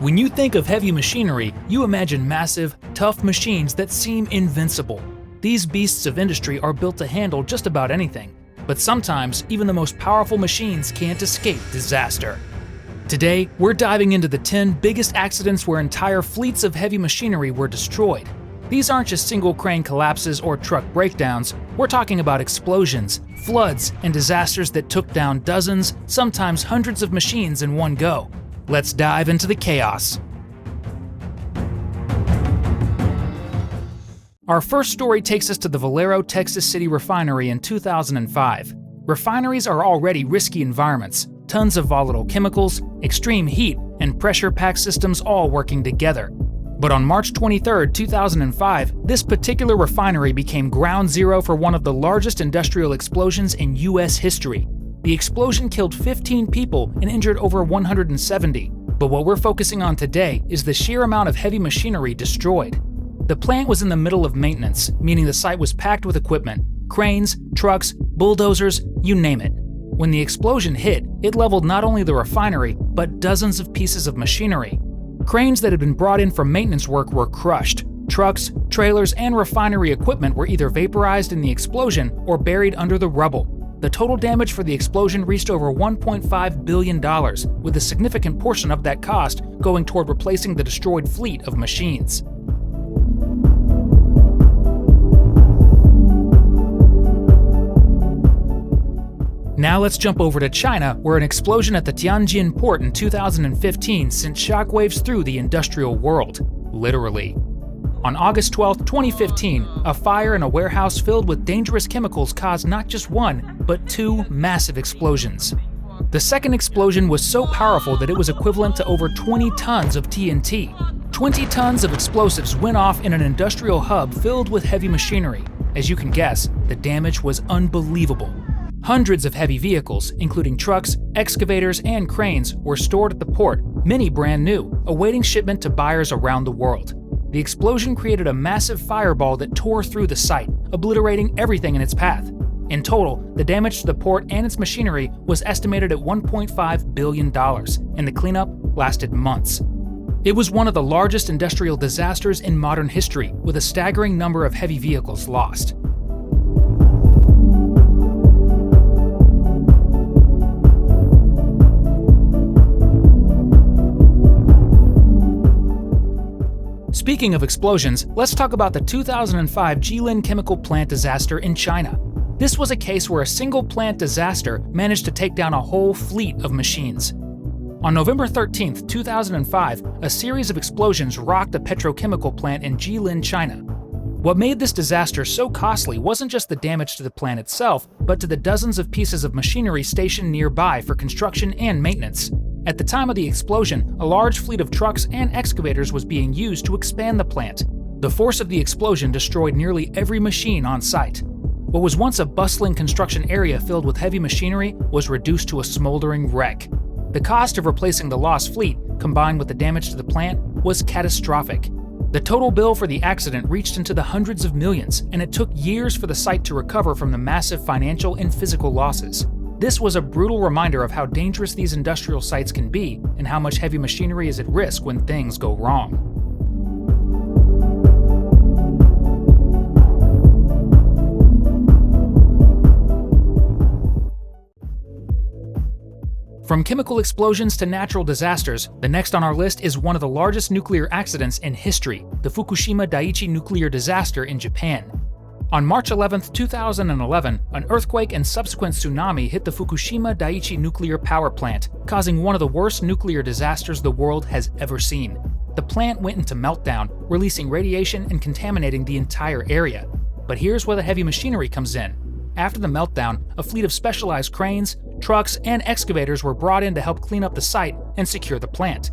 When you think of heavy machinery, you imagine massive, tough machines that seem invincible. These beasts of industry are built to handle just about anything, but sometimes even the most powerful machines can't escape disaster. Today, we're diving into the 10 biggest accidents where entire fleets of heavy machinery were destroyed. These aren't just single crane collapses or truck breakdowns, we're talking about explosions, floods, and disasters that took down dozens, sometimes hundreds of machines in one go. Let's dive into the chaos. Our first story takes us to the Valero, Texas City Refinery in 2005. Refineries are already risky environments, tons of volatile chemicals, extreme heat, and pressure-packed systems all working together. But on March 23, 2005, this particular refinery became ground zero for one of the largest industrial explosions in U.S. history. The explosion killed 15 people and injured over 170. But what we're focusing on today is the sheer amount of heavy machinery destroyed. The plant was in the middle of maintenance, meaning the site was packed with equipment, cranes, trucks, bulldozers, you name it. When the explosion hit, it leveled not only the refinery, but dozens of pieces of machinery. Cranes that had been brought in for maintenance work were crushed. Trucks, trailers, and refinery equipment were either vaporized in the explosion or buried under the rubble. The total damage for the explosion reached over $1.5 billion, with a significant portion of that cost going toward replacing the destroyed fleet of machines. Now let's jump over to China, where an explosion at the Tianjian port in 2015 sent shockwaves through the industrial world, literally. On August 12, 2015, a fire in a warehouse filled with dangerous chemicals caused not just one, but two massive explosions. The second explosion was so powerful that it was equivalent to over 20 tons of TNT. 20 tons of explosives went off in an industrial hub filled with heavy machinery. As you can guess, the damage was unbelievable. Hundreds of heavy vehicles, including trucks, excavators, and cranes, were stored at the port, many brand new, awaiting shipment to buyers around the world. The explosion created a massive fireball that tore through the site, obliterating everything in its path. In total, the damage to the port and its machinery was estimated at $1.5 billion, and the cleanup lasted months. It was one of the largest industrial disasters in modern history, with a staggering number of heavy vehicles lost. Speaking of explosions, let's talk about the 2005 Jilin chemical plant disaster in China. This was a case where a single plant disaster managed to take down a whole fleet of machines. On November 13, 2005, a series of explosions rocked a petrochemical plant in Jilin, China. What made this disaster so costly wasn't just the damage to the plant itself, but to the dozens of pieces of machinery stationed nearby for construction and maintenance. At the time of the explosion, a large fleet of trucks and excavators was being used to expand the plant. The force of the explosion destroyed nearly every machine on site. What was once a bustling construction area filled with heavy machinery was reduced to a smoldering wreck. The cost of replacing the lost fleet, combined with the damage to the plant, was catastrophic. The total bill for the accident reached into the hundreds of millions, and it took years for the site to recover from the massive financial and physical losses. This was a brutal reminder of how dangerous these industrial sites can be and how much heavy machinery is at risk when things go wrong. From chemical explosions to natural disasters, the next on our list is one of the largest nuclear accidents in history, the Fukushima Daiichi nuclear disaster in Japan. On March 11, 2011, an earthquake and subsequent tsunami hit the Fukushima Daiichi nuclear power plant, causing one of the worst nuclear disasters the world has ever seen. The plant went into meltdown, releasing radiation and contaminating the entire area. But here's where the heavy machinery comes in. After the meltdown, a fleet of specialized cranes, trucks, and excavators were brought in to help clean up the site and secure the plant.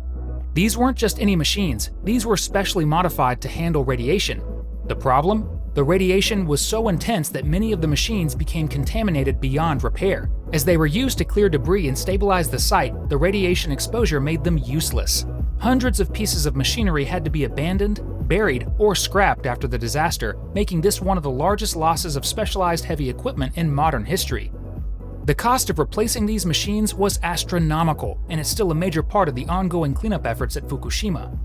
These weren't just any machines, these were specially modified to handle radiation. The problem? The radiation was so intense that many of the machines became contaminated beyond repair. As they were used to clear debris and stabilize the site, the radiation exposure made them useless. Hundreds of pieces of machinery had to be abandoned, buried, or scrapped after the disaster, making this one of the largest losses of specialized heavy equipment in modern history. The cost of replacing these machines was astronomical, and it's still a major part of the ongoing cleanup efforts at Fukushima.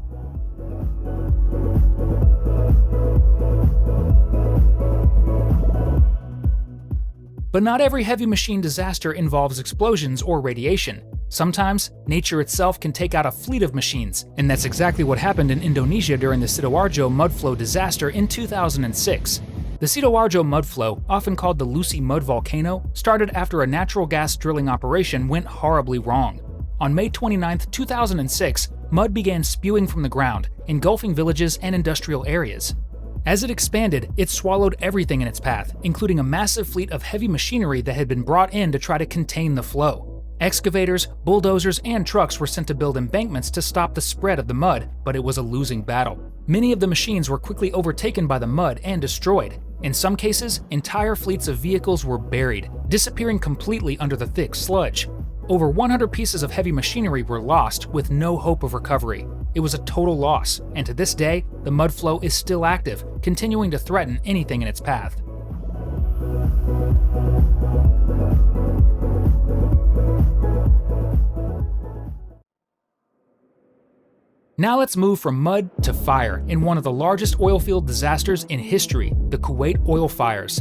But not every heavy machine disaster involves explosions or radiation. Sometimes, nature itself can take out a fleet of machines, and that's exactly what happened in Indonesia during the Sidoarjo Mud Flow disaster in 2006. The Sidoarjo Mud Flow, often called the Lucy Mud Volcano, started after a natural gas drilling operation went horribly wrong. On May 29, 2006, mud began spewing from the ground, engulfing villages and industrial areas. As it expanded, it swallowed everything in its path, including a massive fleet of heavy machinery that had been brought in to try to contain the flow. Excavators, bulldozers, and trucks were sent to build embankments to stop the spread of the mud, but it was a losing battle. Many of the machines were quickly overtaken by the mud and destroyed. In some cases, entire fleets of vehicles were buried, disappearing completely under the thick sludge. Over 100 pieces of heavy machinery were lost with no hope of recovery. It was a total loss, and to this day, the mud flow is still active, continuing to threaten anything in its path. Now let's move from mud to fire in one of the largest oil field disasters in history, the Kuwait Oil Fires.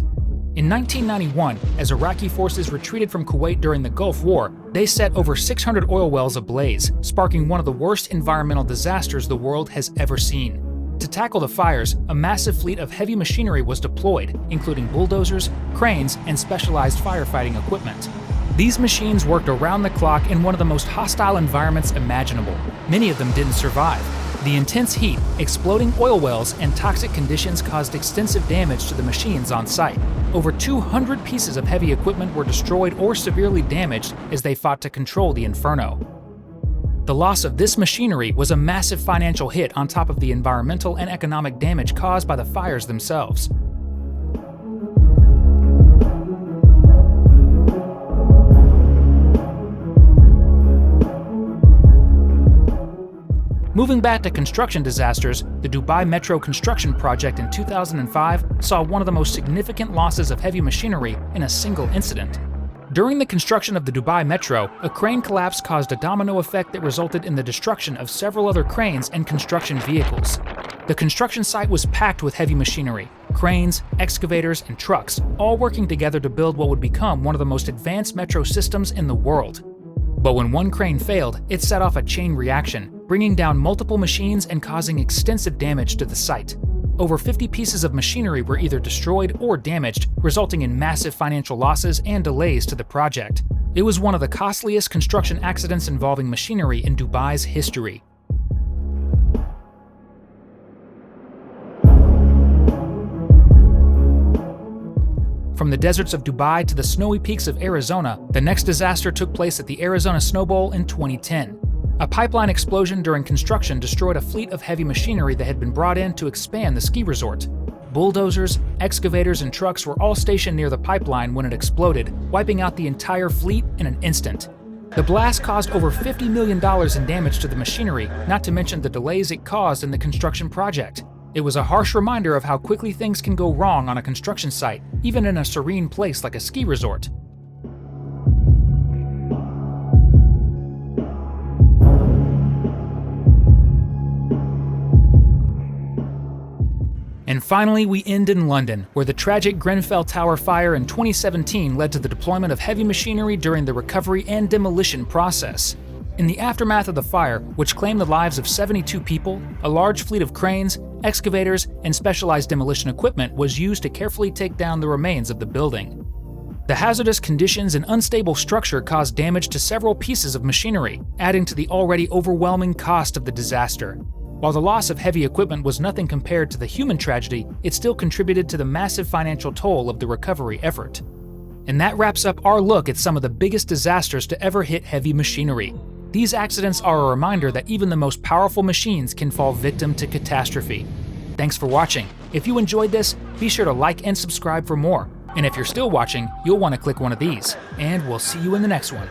In 1991, as Iraqi forces retreated from Kuwait during the Gulf War, they set over 600 oil wells ablaze, sparking one of the worst environmental disasters the world has ever seen. To tackle the fires, a massive fleet of heavy machinery was deployed, including bulldozers, cranes, and specialized firefighting equipment. These machines worked around the clock in one of the most hostile environments imaginable. Many of them didn't survive. The intense heat, exploding oil wells, and toxic conditions caused extensive damage to the machines on site. Over 200 pieces of heavy equipment were destroyed or severely damaged as they fought to control the inferno. The loss of this machinery was a massive financial hit on top of the environmental and economic damage caused by the fires themselves. Moving back to construction disasters, the Dubai Metro construction project in 2005 saw one of the most significant losses of heavy machinery in a single incident. During the construction of the Dubai Metro, a crane collapse caused a domino effect that resulted in the destruction of several other cranes and construction vehicles. The construction site was packed with heavy machinery, cranes, excavators, and trucks, all working together to build what would become one of the most advanced metro systems in the world. But when one crane failed, it set off a chain reaction, bringing down multiple machines and causing extensive damage to the site. Over 50 pieces of machinery were either destroyed or damaged, resulting in massive financial losses and delays to the project. It was one of the costliest construction accidents involving machinery in Dubai's history. From the deserts of Dubai to the snowy peaks of Arizona, the next disaster took place at the Arizona Snowball in 2010. A pipeline explosion during construction destroyed a fleet of heavy machinery that had been brought in to expand the ski resort. Bulldozers, excavators, and trucks were all stationed near the pipeline when it exploded, wiping out the entire fleet in an instant. The blast caused over $50 million in damage to the machinery, not to mention the delays it caused in the construction project. It was a harsh reminder of how quickly things can go wrong on a construction site, even in a serene place like a ski resort. And finally, we end in London, where the tragic Grenfell Tower fire in 2017 led to the deployment of heavy machinery during the recovery and demolition process. In the aftermath of the fire, which claimed the lives of 72 people, a large fleet of cranes, excavators, and specialized demolition equipment was used to carefully take down the remains of the building. The hazardous conditions and unstable structure caused damage to several pieces of machinery, adding to the already overwhelming cost of the disaster. While the loss of heavy equipment was nothing compared to the human tragedy, it still contributed to the massive financial toll of the recovery effort. And that wraps up our look at some of the biggest disasters to ever hit heavy machinery. These accidents are a reminder that even the most powerful machines can fall victim to catastrophe. Thanks for watching. If you enjoyed this, be sure to like and subscribe for more. And if you're still watching, you'll want to click one of these. And we'll see you in the next one.